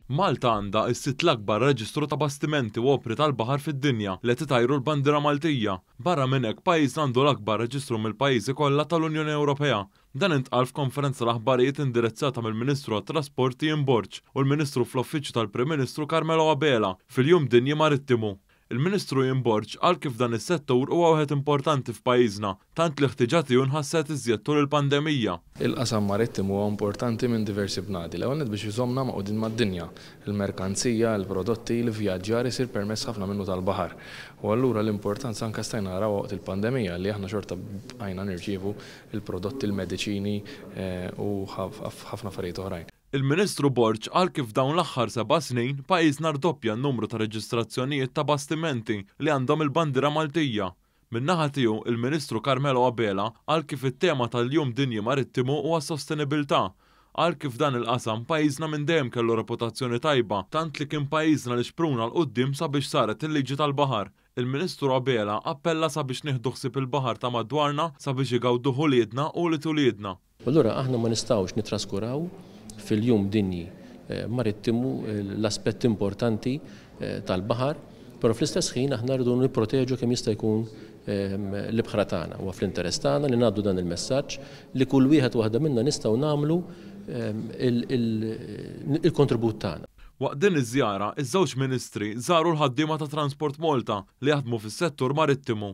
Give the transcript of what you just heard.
Malta għandha s-sitt l-akbar reġistru ta' bastimenti u opri tal-baħar fid-dinja li titajru l-bandira Maltija. Barra minn hekk pajjiż għandu l-akbar reġistru mill-pajjiżi kollha tal-Unjoni Ewropea. Dan intqal f'konferenza l-aħbarijiet indirizzata mill-Ministru għat-Trasporti Ian Borg u l-Ministru fl-Uffiċċju tal-Prim Ministru Carmelo Abela fil-Jum Dinji Marittimu. Il-Ministru Ian Borg qal kif dan is-settur huwa wieħed importanti f'pajjiżna, tant li ħtiġat tiegħu nħasset iżjed tul il-pandemija. Il-qasam marittimu huwa importanti minn diversi bnadi. L-ewwel biex iżommna maqudin mad-dinja. Il-merkanzija, il-prodotti, il-vjaġġar isir permess ħafna minnu tal-baħar. U allura l-importanza anke stajna naraw waqt il-pandemija li aħna xorta bqajna nirċievu il-prodotti, il-mediċini u ħafna affarijiet oħrajn. Il-Ministru Borg qal kif dawn l-aħħar 7 snin pajjiżna rdoppja n-numru ta' reġistrazzjonijiet ta' bastimenti li għandhom il-bandira Maltija. Min-naħa tiegħu il-Ministru Carmelo Abela qal kif it-tema tal-Jum Dinji Marittimu huwa sostenibilità. Qal kif dan il-qasam pajjiżna minn dejjem kellu reputazzjoni tajba, tant li kien pajjiżna li xpruna l-qudiem sabiex saret il-liġi tal-baħar. Il-Ministru Abela appella sabiex nieħdu ħsieb il-baħar ta' madwarna sabiex igawdu ħuliedna u li tuliedna. Allura aħna ma nistgħux nitraskuraw fil-Jum Dinji Marittimu l-aspett importanti tal-baħar, però fl-istess ħin aħna rridu nipproteġu kemm jista' jkun l-ibħra tagħna. Huwa fl-interess tagħna li ngħaddu dan il-messaġġ li kull wieħed waħda minnha nistgħu nagħmlu il-kontribut tagħna. Waqt din iż-żjara, iż-żewġ ministri żaru l-ħaddiema ta' Transport Malta li jaħdmu fis-settur marittimu.